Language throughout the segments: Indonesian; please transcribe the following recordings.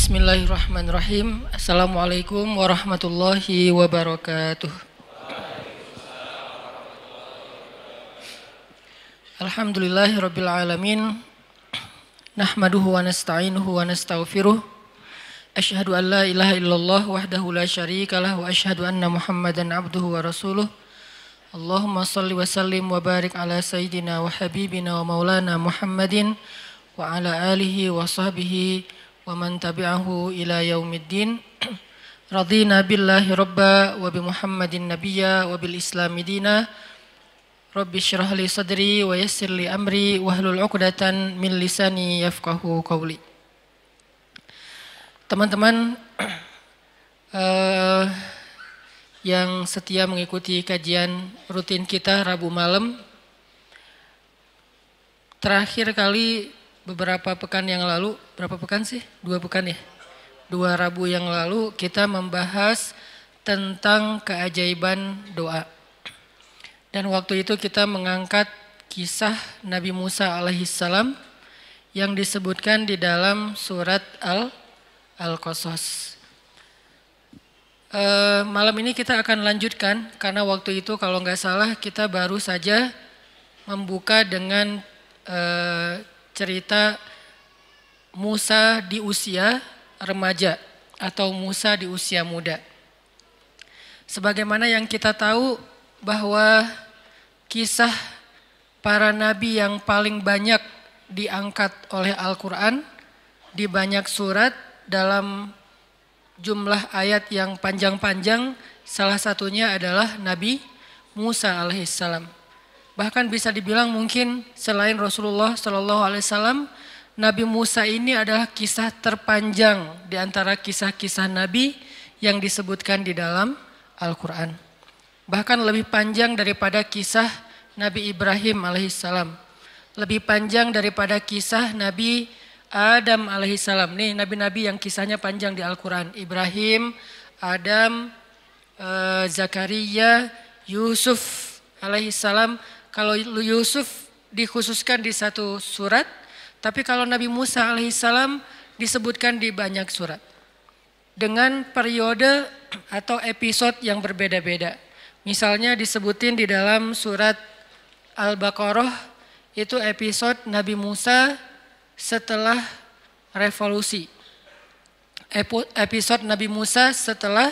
Bismillahirrahmanirrahim. Assalamualaikum warahmatullahi wabarakatuh. Alhamdulillahirabbil alamin. Nahmaduhu wa nasta'inuhu wa nastaghfiruh. Asyhadu an la ilaha illallah wahdahu la syarikalah wa asyhadu anna Muhammadan abduhu wa rasuluh. Allahumma shalli wa sallim wa barik ala sayyidina wa habibina wa maulana Muhammadin wa ala alihi wa sahbihi wa man tabi'ahu ila yaumiddin. Radina billahi rabba wa bi Muhammadin nabiyya wa bil islami dina. Rabbi syrah li sadri wa yassir li amri wahlul 'uqdatan min lisani yafqahu qawli. Teman-teman yang setia mengikuti kajian rutin kita Rabu malam, terakhir kali beberapa pekan yang lalu, berapa pekan sih? 2 pekan ya? 2 Rabu yang lalu kita membahas tentang keajaiban doa. Dan waktu itu kita mengangkat kisah Nabi Musa alaihissalam yang disebutkan di dalam surat Al-Qasas. Malam ini kita akan lanjutkan karena waktu itu kalau nggak salah kita baru saja membuka dengan cerita Musa di usia remaja atau Musa di usia muda. Sebagaimana yang kita tahu bahwa kisah para nabi yang paling banyak diangkat oleh Al-Quran di banyak surat dalam jumlah ayat yang panjang-panjang, salah satunya adalah Nabi Musa alaihissalam. Bahkan bisa dibilang mungkin selain Rasulullah SAW, Nabi Musa ini adalah kisah terpanjang di antara kisah-kisah Nabi yang disebutkan di dalam Al-Quran. Bahkan lebih panjang daripada kisah Nabi Ibrahim alaihissalam. Lebih panjang daripada kisah Nabi Adam alaihissalam. Nih nabi-nabi yang kisahnya panjang di Al-Quran. Ibrahim, Adam, Zakaria, Yusuf alaihissalam. Kalau Yusuf dikhususkan di satu surat, tapi kalau Nabi Musa alaihissalam disebutkan di banyak surat. Dengan periode atau episode yang berbeda-beda. Misalnya disebutin di dalam surat Al-Baqarah, itu episode Nabi Musa setelah revolusi. Episode Nabi Musa setelah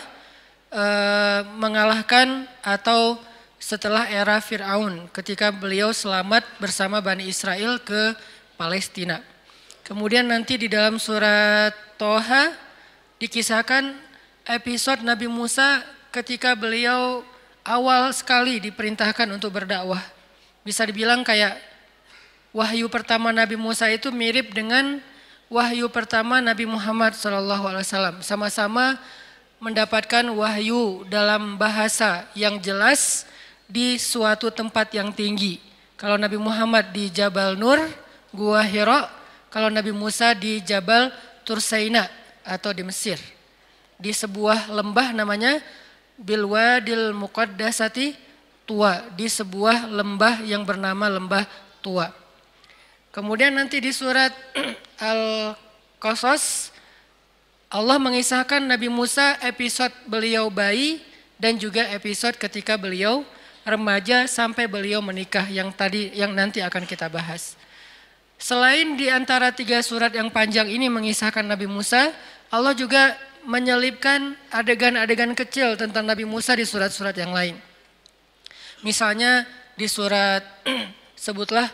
mengalahkan atau setelah era Fir'aun ketika beliau selamat bersama Bani Israel ke Palestina. Kemudian nanti di dalam surat Toha dikisahkan episode Nabi Musa ketika beliau awal sekali diperintahkan untuk berdakwah. Bisa dibilang kayak wahyu pertama Nabi Musa itu mirip dengan wahyu pertama Nabi Muhammad SAW. Sama-sama mendapatkan wahyu dalam bahasa yang jelas di suatu tempat yang tinggi. Kalau Nabi Muhammad di Jabal Nur, Gua Hira, kalau Nabi Musa di Jabal Tursaina atau di Mesir. Di sebuah lembah namanya Bilwadil Muqaddasati Tua, di sebuah lembah yang bernama Lembah Tua. Kemudian nanti di surat Al-Qasas Allah mengisahkan Nabi Musa episode beliau bayi dan juga episode ketika beliau remaja sampai beliau menikah yang nanti akan kita bahas. Selain di antara 3 surat yang panjang ini mengisahkan Nabi Musa, Allah juga menyelipkan adegan-adegan kecil tentang Nabi Musa di surat-surat yang lain. Misalnya di surat sebutlah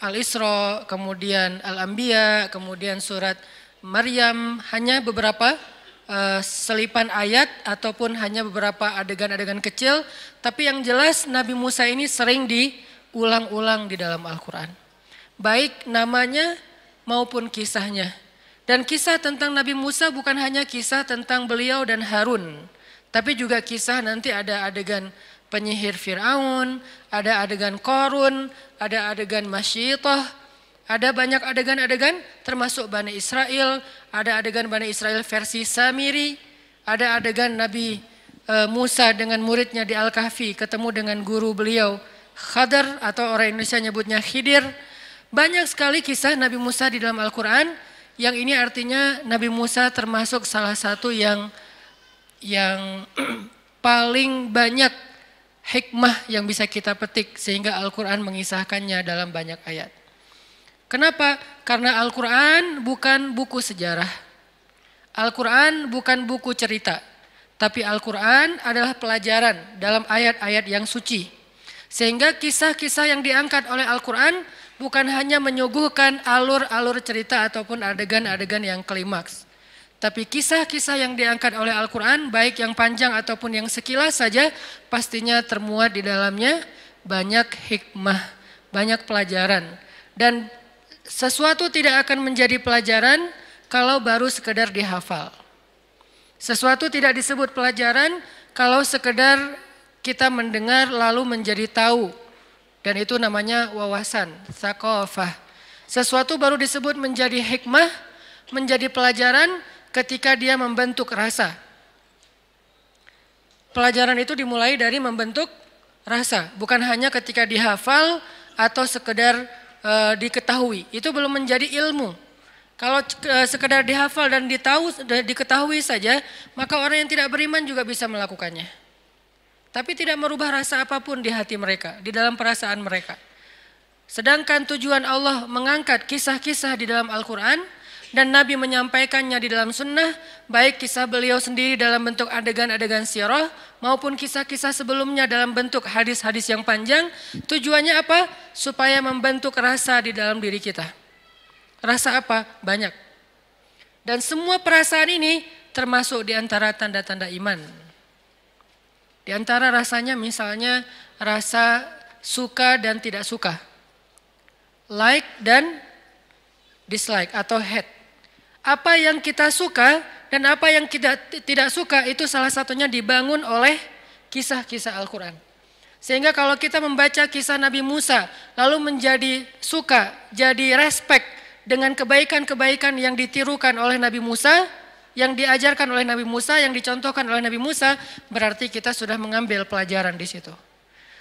Al-Isra, kemudian Al-Anbiya, kemudian surat Maryam, hanya beberapa selipan ayat ataupun hanya beberapa adegan-adegan kecil, tapi yang jelas Nabi Musa ini sering diulang-ulang di dalam Al-Quran. Baik namanya maupun kisahnya. Dan kisah tentang Nabi Musa bukan hanya kisah tentang beliau dan Harun, tapi juga kisah nanti ada adegan penyihir Fir'aun, ada adegan Qarun, ada adegan Masyitah, ada banyak adegan-adegan termasuk Bani Israel, ada adegan Bani Israel versi Samiri, ada adegan Nabi Musa dengan muridnya di Al-Kahfi ketemu dengan guru beliau Khadar atau orang Indonesia nyebutnya Khidir. Banyak sekali kisah Nabi Musa di dalam Al-Quran Yang ini artinya Nabi Musa termasuk salah satu yang paling banyak hikmah yang bisa kita petik sehingga Al-Quran mengisahkannya dalam banyak ayat. Kenapa? Karena Al-Quran bukan buku sejarah. Al-Quran bukan buku cerita. Tapi Al-Quran adalah pelajaran dalam ayat-ayat yang suci. Sehingga kisah-kisah yang diangkat oleh Al-Quran bukan hanya menyuguhkan alur-alur cerita ataupun adegan-adegan yang klimaks. Tapi kisah-kisah yang diangkat oleh Al-Quran, baik yang panjang ataupun yang sekilas saja, pastinya termuat di dalamnya banyak hikmah, banyak pelajaran. Dan sesuatu tidak akan menjadi pelajaran kalau baru sekedar dihafal. Sesuatu tidak disebut pelajaran kalau sekedar kita mendengar lalu menjadi tahu. Dan itu namanya wawasan, tsaqafah. Sesuatu baru disebut menjadi hikmah, menjadi pelajaran ketika dia membentuk rasa. Pelajaran itu dimulai dari membentuk rasa, bukan hanya ketika dihafal atau sekedar diketahui. Itu belum menjadi ilmu. Kalau sekedar dihafal dan diketahui saja, maka orang yang tidak beriman juga bisa melakukannya. Tapi tidak merubah rasa apapun di hati mereka, di dalam perasaan mereka. Sedangkan tujuan Allah mengangkat kisah-kisah di dalam Al-Quran dan Nabi menyampaikannya di dalam sunnah, baik kisah beliau sendiri dalam bentuk adegan-adegan sirah maupun kisah-kisah sebelumnya dalam bentuk hadis-hadis yang panjang. Tujuannya apa? Supaya membentuk rasa di dalam diri kita. Rasa apa? Banyak. Dan semua perasaan ini termasuk di antara tanda-tanda iman. Di antara rasanya misalnya rasa suka dan tidak suka. Like dan dislike atau hate. Apa yang kita suka dan apa yang kita tidak suka itu salah satunya dibangun oleh kisah-kisah Al-Quran. Sehingga kalau kita membaca kisah Nabi Musa lalu menjadi suka, jadi respect dengan kebaikan-kebaikan yang ditirukan oleh Nabi Musa, yang diajarkan oleh Nabi Musa, yang dicontohkan oleh Nabi Musa, berarti kita sudah mengambil pelajaran di situ.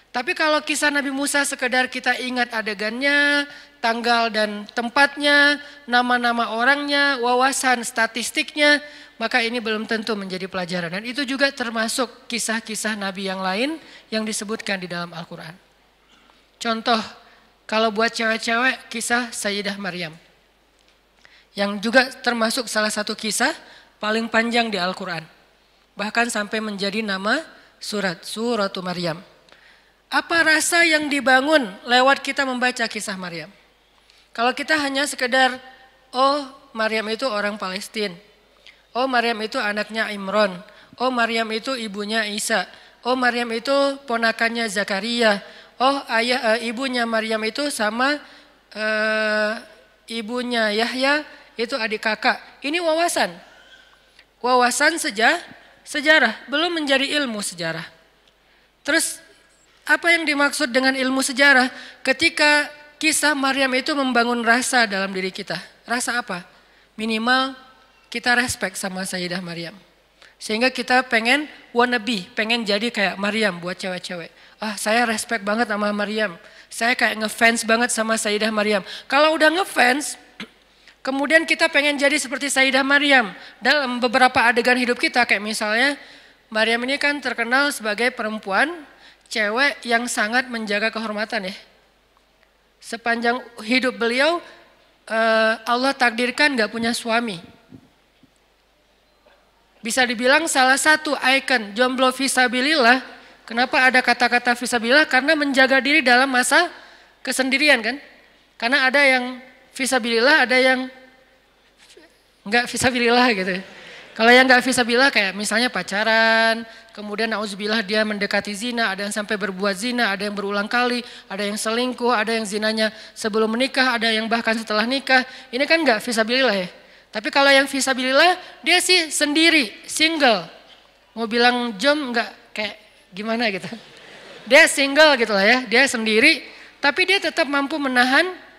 Tapi kalau kisah Nabi Musa sekedar kita ingat adegannya, tanggal dan tempatnya, nama-nama orangnya, wawasan statistiknya, maka ini belum tentu menjadi pelajaran. Dan itu juga termasuk kisah-kisah Nabi yang lain yang disebutkan di dalam Al-Quran. Contoh, kalau buat cewek-cewek, kisah Sayyidah Maryam. Yang juga termasuk salah satu kisah paling panjang di Al-Quran. Bahkan sampai menjadi nama Suratul Maryam. Apa rasa yang dibangun lewat kita membaca kisah Maryam? Kalau kita hanya sekedar, oh Maryam itu orang Palestina. Oh Maryam itu anaknya Imran. Oh Maryam itu ibunya Isa. Oh Maryam itu ponakannya Zakaria. Oh ibunya Maryam itu sama ibunya Yahya itu adik kakak. Ini wawasan. Wawasan sejarah, belum menjadi ilmu sejarah. Terus apa yang dimaksud dengan ilmu sejarah? Ketika kisah Maryam itu membangun rasa dalam diri kita. Rasa apa? Minimal kita respect sama Sayyidah Maryam. Sehingga kita pengen wannabe, pengen jadi kayak Maryam buat cewek-cewek. Ah, saya respect banget sama Maryam. Saya kayak ngefans banget sama Sayyidah Maryam. Kalau udah ngefans, kemudian kita pengen jadi seperti Sayyidah Maryam. Dalam beberapa adegan hidup kita, kayak misalnya Maryam ini kan terkenal sebagai perempuan, cewek yang sangat menjaga kehormatan ya. Sepanjang hidup beliau, Allah takdirkan gak punya suami. Bisa dibilang salah satu ikon jomblo fisabilillah. Kenapa ada kata-kata fisabilillah? Karena menjaga diri dalam masa kesendirian kan. Karena ada yang fisabilillah, ada yang enggak fisabilillah gitu. Kalau yang enggak fisabilillah kayak misalnya pacaran, kemudian nauzubillah dia mendekati zina, ada yang sampai berbuat zina, ada yang berulang kali, ada yang selingkuh, ada yang zinanya sebelum menikah, ada yang bahkan setelah nikah. Ini kan enggak fisabilillah ya. Tapi kalau yang fisabilillah dia sih sendiri, single. Mau bilang jom enggak kayak gimana gitu. Dia single gitu lah ya, dia sendiri tapi dia tetap mampu menahan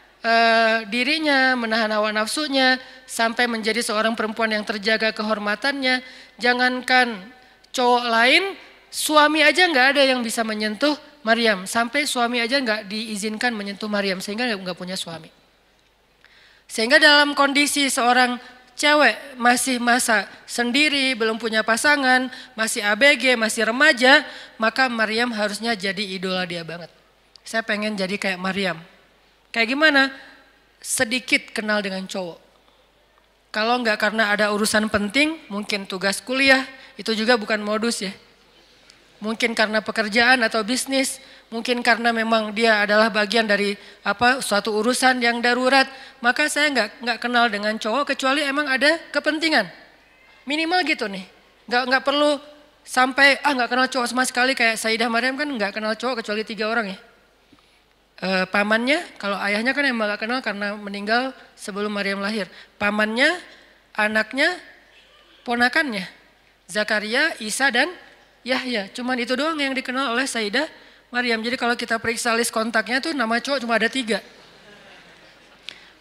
dirinya, menahan hawa nafsunya sampai menjadi seorang perempuan yang terjaga kehormatannya. Jangankan cowok lain, suami aja enggak ada yang bisa menyentuh Maryam. Sampai suami aja enggak diizinkan menyentuh Maryam sehingga enggak punya suami. Sehingga dalam kondisi seorang cewek masih masa sendiri, belum punya pasangan, masih ABG, masih remaja, maka Maryam harusnya jadi idola dia banget. Saya pengen jadi kayak Maryam. Kayak gimana? Sedikit kenal dengan cowok. Kalau enggak karena ada urusan penting, mungkin tugas kuliah, itu juga bukan modus ya. Mungkin karena pekerjaan atau bisnis, mungkin karena memang dia adalah bagian dari suatu urusan yang darurat, maka saya nggak kenal dengan cowok kecuali emang ada kepentingan. Minimal gitu nih. Nggak perlu sampai nggak kenal cowok sama sekali kayak Sayyidah Maryam kan nggak kenal cowok kecuali 3 orang ya. Pamannya, kalau ayahnya kan emang nggak kenal karena meninggal sebelum Maryam lahir. Pamannya, anaknya, ponakannya, Zakaria, Isa dan Yahya, cuman itu doang yang dikenal oleh Sayyidah Maryam. Jadi kalau kita periksa list kontaknya tuh nama cowok cuma ada 3.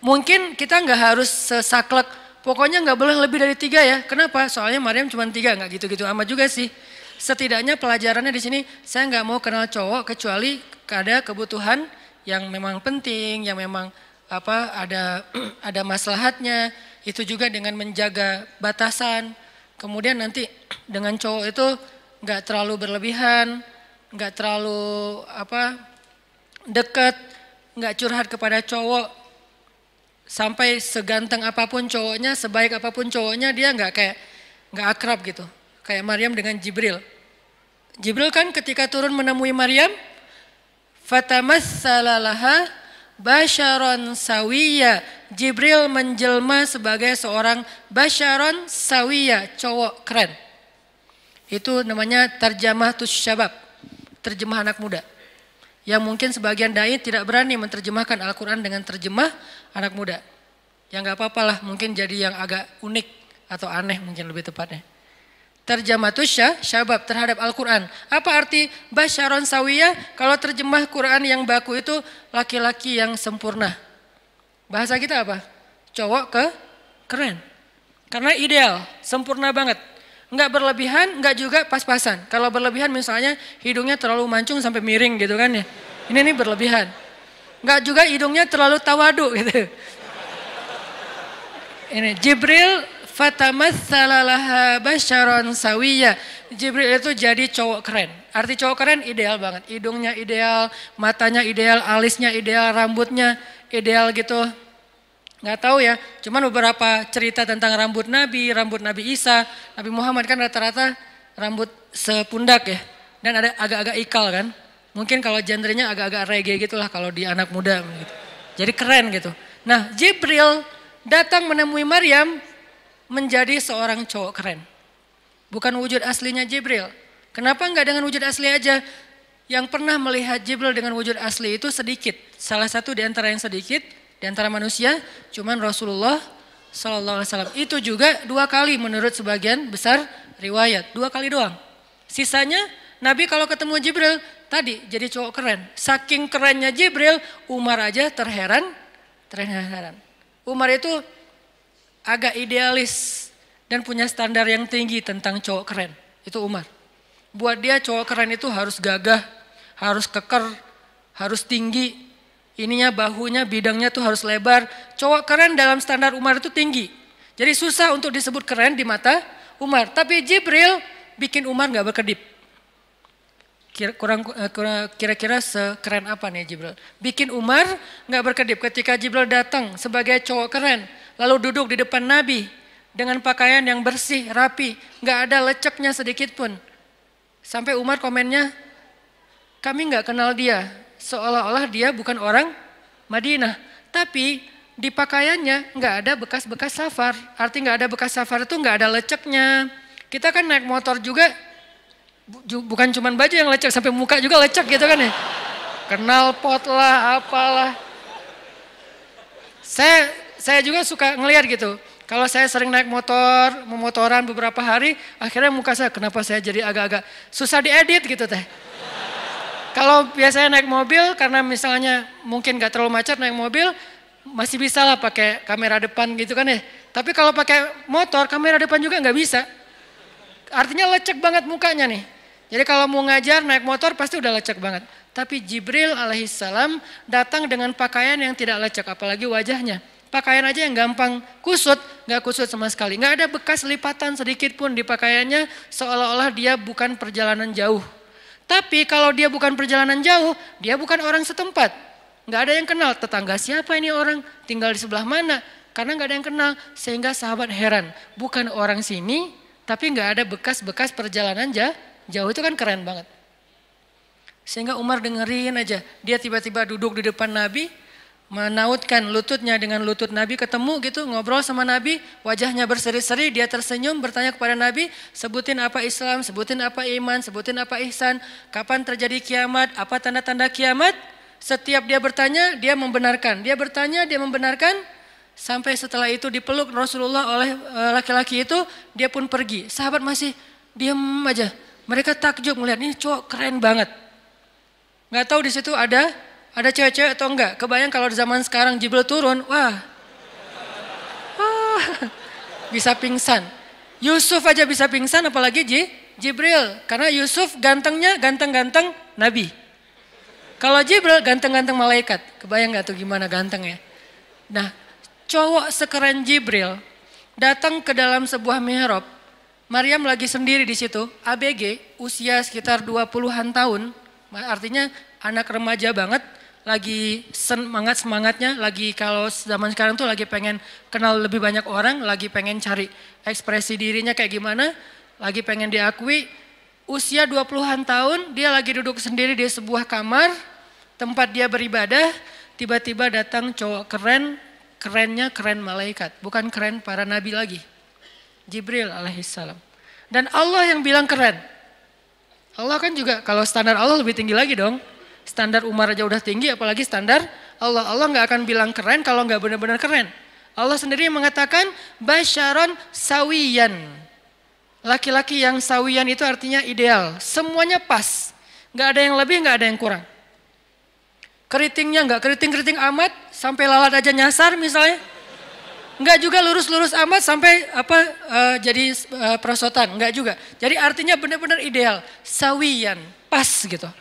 Mungkin kita nggak harus sesaklek, pokoknya nggak boleh lebih dari 3 ya. Kenapa? Soalnya Maryam cuma 3, nggak gitu-gitu amat juga sih. Setidaknya pelajarannya di sini, saya nggak mau kenal cowok kecuali ada kebutuhan yang memang penting, yang memang ada maslahatnya. Itu juga dengan menjaga batasan. Kemudian nanti dengan cowok itu nggak terlalu berlebihan, nggak terlalu dekat, nggak curhat kepada cowok. Sampai seganteng apapun cowoknya, sebaik apapun cowoknya, dia nggak akrab gitu. Kayak Maryam dengan Jibril. Jibril kan ketika turun menemui Maryam, fatamassala laha basyaron sawiyya. Jibril menjelma sebagai seorang basyaron sawiyya, cowok keren. Itu namanya tarjamatus syabab, terjemah anak muda. Yang mungkin sebagian dai tidak berani menerjemahkan Al-Quran dengan terjemah anak muda. Ya nggak apa-apa lah, mungkin jadi yang agak unik atau aneh mungkin lebih tepatnya. Tarjamatus syabab terhadap Al-Quran. Apa arti basyaron sawiyah? Kalau terjemah Quran yang baku itu laki-laki yang sempurna. Bahasa kita apa? Cowok keren. Karena ideal, sempurna banget. Enggak berlebihan, enggak juga pas-pasan. Kalau berlebihan misalnya hidungnya terlalu mancung sampai miring gitu kan ya. Ini berlebihan. Enggak juga hidungnya terlalu tawadu gitu. Ini Jibril fatamassala laha basyaron sawiyya. Jibril itu jadi cowok keren. Arti cowok keren ideal banget. Hidungnya ideal, matanya ideal, alisnya ideal, rambutnya ideal gitu. Nggak tahu ya, cuman beberapa cerita tentang rambut Nabi Isa, Nabi Muhammad kan rata-rata rambut sepundak ya. Dan ada agak-agak ikal kan. Mungkin kalau genrenya agak-agak reggae gitulah kalau di anak muda gitu. Jadi keren gitu. Nah, Jibril datang menemui Maryam menjadi seorang cowok keren. Bukan wujud aslinya Jibril. Kenapa nggak dengan wujud asli aja? Yang pernah melihat Jibril dengan wujud asli itu sedikit. Salah satu di antara yang sedikit di antara manusia, cuman Rasulullah SAW. Itu juga 2 kali menurut sebagian besar riwayat. 2 kali doang. Sisanya Nabi kalau ketemu Jibril tadi jadi cowok keren. Saking kerennya Jibril, Umar aja terheran. Umar itu agak idealis dan punya standar yang tinggi tentang cowok keren. Itu Umar. Buat dia cowok keren itu harus gagah, harus keker, harus tinggi. Ininya bahunya, bidangnya tuh harus lebar. Cowok keren dalam standar Umar itu tinggi. Jadi susah untuk disebut keren di mata Umar. Tapi Jibril bikin Umar gak berkedip. Kira-kira sekeren apa nih Jibril? Bikin Umar gak berkedip ketika Jibril datang sebagai cowok keren. Lalu duduk di depan Nabi dengan pakaian yang bersih, rapi. Gak ada leceknya sedikit pun. Sampai Umar komennya, kami gak kenal dia. Seolah-olah dia bukan orang Madinah. Tapi di pakaiannya nggak ada bekas-bekas safar. Arti nggak ada bekas safar itu nggak ada leceknya. Kita kan naik motor juga bukan cuma baju yang lecek, sampai muka juga lecek gitu kan ya. Kenal pot lah, apalah. Saya juga suka ngelihat gitu. Kalau saya sering naik motor, memotoran beberapa hari, akhirnya muka saya kenapa saya jadi agak-agak susah diedit gitu teh. Kalau biasanya naik mobil karena misalnya mungkin gak terlalu macet naik mobil masih bisa lah pakai kamera depan gitu kan ya. Tapi kalau pakai motor kamera depan juga gak bisa. Artinya lecek banget mukanya nih. Jadi kalau mau ngajar naik motor pasti udah lecek banget. Tapi Jibril alaihissalam datang dengan pakaian yang tidak lecek apalagi wajahnya. Pakaian aja yang gampang kusut, nggak kusut sama sekali. Nggak ada bekas lipatan sedikit pun di pakaiannya, seolah-olah dia bukan perjalanan jauh. Tapi kalau dia bukan perjalanan jauh, dia bukan orang setempat. Nggak ada yang kenal, tetangga siapa ini orang, tinggal di sebelah mana. Karena nggak ada yang kenal, sehingga sahabat heran. Bukan orang sini, tapi nggak ada bekas-bekas perjalanan jauh, itu kan keren banget. Sehingga Umar dengerin aja, dia tiba-tiba duduk di depan Nabi, menautkan lututnya dengan lutut Nabi, ketemu gitu, ngobrol sama Nabi, wajahnya berseri-seri, dia tersenyum, bertanya kepada Nabi, sebutin apa Islam, sebutin apa iman, sebutin apa ihsan, kapan terjadi kiamat, apa tanda-tanda kiamat. Setiap dia bertanya, dia membenarkan, dia bertanya, dia membenarkan, sampai setelah itu dipeluk Rasulullah oleh laki-laki itu, dia pun pergi. Sahabat masih diam aja, mereka takjub melihat ini cowok keren banget. Nggak tahu di situ ada cewek-cewek atau enggak. Kebayang kalau di zaman sekarang Jibril turun, wah, bisa pingsan. Yusuf aja bisa pingsan, apalagi Jibril. Karena Yusuf gantengnya ganteng-ganteng Nabi. Kalau Jibril ganteng-ganteng malaikat. Kebayang nggak tuh gimana gantengnya? Nah, cowok sekeren Jibril datang ke dalam sebuah mihrab. Maryam lagi sendiri di situ, ABG, usia sekitar 20-an tahun. Artinya anak remaja banget. Lagi semangat-semangatnya, lagi kalau zaman sekarang tuh lagi pengen kenal lebih banyak orang, lagi pengen cari ekspresi dirinya kayak gimana, lagi pengen diakui. Usia 20-an tahun, dia lagi duduk sendiri di sebuah kamar, tempat dia beribadah, tiba-tiba datang cowok keren, kerennya keren malaikat, bukan keren para nabi lagi. Jibril alaihissalam. Dan Allah yang bilang keren. Allah kan juga, kalau standar Allah lebih tinggi lagi dong. Standar Umar aja udah tinggi, apalagi standar Allah. Allah nggak akan bilang keren kalau nggak benar-benar keren. Allah sendiri mengatakan basyaron sawiyan. Laki-laki yang sawiyan itu artinya ideal. Semuanya pas. Nggak ada yang lebih, nggak ada yang kurang. Keritingnya nggak keriting-keriting amat, sampai lalat aja nyasar misalnya. Nggak juga lurus-lurus amat sampai jadi perosotan. Nggak juga. Jadi artinya benar-benar ideal. Sawiyan, pas gitu.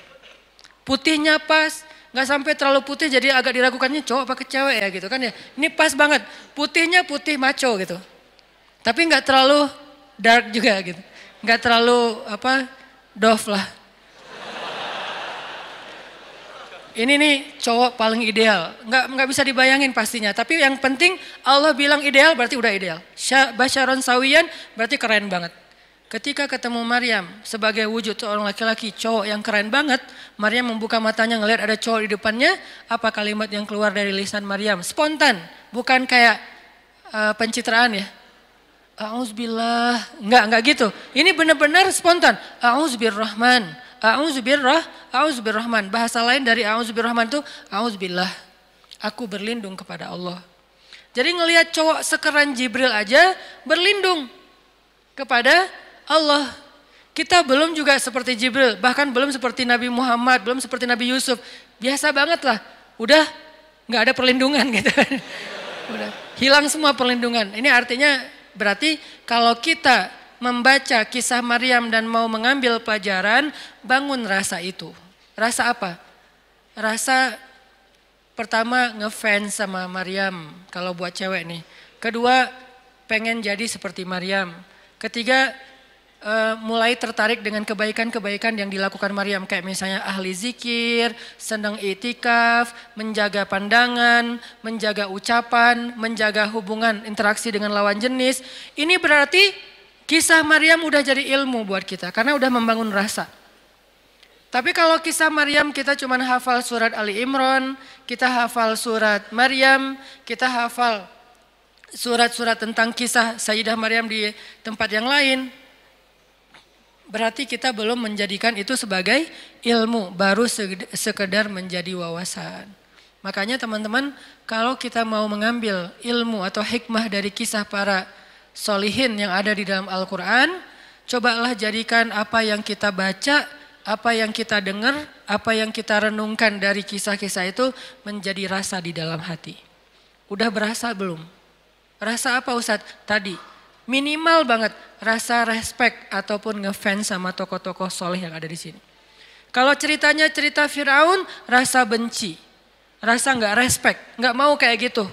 Putihnya pas, nggak sampai terlalu putih jadi agak diragukannya cowok apa cewek ya gitu kan ya. Ini pas banget, putihnya putih maco gitu. Tapi nggak terlalu dark juga gitu. Nggak terlalu doff lah. Ini nih cowok paling ideal, nggak bisa dibayangin pastinya. Tapi yang penting Allah bilang ideal berarti udah ideal. Basyaron sawiyan berarti keren banget. Ketika ketemu Maryam sebagai wujud seorang laki-laki cowok yang keren banget, Maryam membuka matanya ngelihat ada cowok di depannya, apa kalimat yang keluar dari lisan Maryam? Spontan, bukan kayak pencitraan ya. Auzubillah, enggak gitu. Ini benar-benar spontan. Auzubirrahman, auzubirrahman. Bahasa lain dari auzubirrahman itu auzubillah. Aku berlindung kepada Allah. Jadi ngelihat cowok sekeren Jibril aja berlindung kepada Allah. Kita belum juga seperti Jibril, bahkan belum seperti Nabi Muhammad, belum seperti Nabi Yusuf. Biasa banget lah, udah nggak ada perlindungan gitu. Udah hilang semua perlindungan. Ini artinya berarti kalau kita membaca kisah Maryam dan mau mengambil pelajaran, bangun rasa itu. Rasa apa? Rasa pertama ngefans sama Maryam kalau buat cewek nih. Kedua pengen jadi seperti Maryam. Ketiga mulai tertarik dengan kebaikan-kebaikan yang dilakukan Maryam, kayak misalnya ahli zikir, senang itikaf, menjaga pandangan, menjaga ucapan, menjaga hubungan interaksi dengan lawan jenis. Ini berarti kisah Maryam udah jadi ilmu buat kita karena udah membangun rasa. Tapi kalau kisah Maryam kita cuma hafal surat Ali Imran, kita hafal surat Maryam, kita hafal surat-surat tentang kisah Sayyidah Maryam di tempat yang lain, berarti kita belum menjadikan itu sebagai ilmu, baru sekedar menjadi wawasan. Makanya teman-teman, kalau kita mau mengambil ilmu atau hikmah dari kisah para solihin yang ada di dalam Al-Quran, cobalah jadikan apa yang kita baca, apa yang kita dengar, apa yang kita renungkan dari kisah-kisah itu menjadi rasa di dalam hati. Udah berasa belum? Rasa apa Ustadz? Tadi. Minimal banget rasa respect ataupun ngefans sama tokoh-tokoh soleh yang ada di sini. Kalau ceritanya cerita Firaun, rasa benci, rasa nggak respect, nggak mau kayak gitu.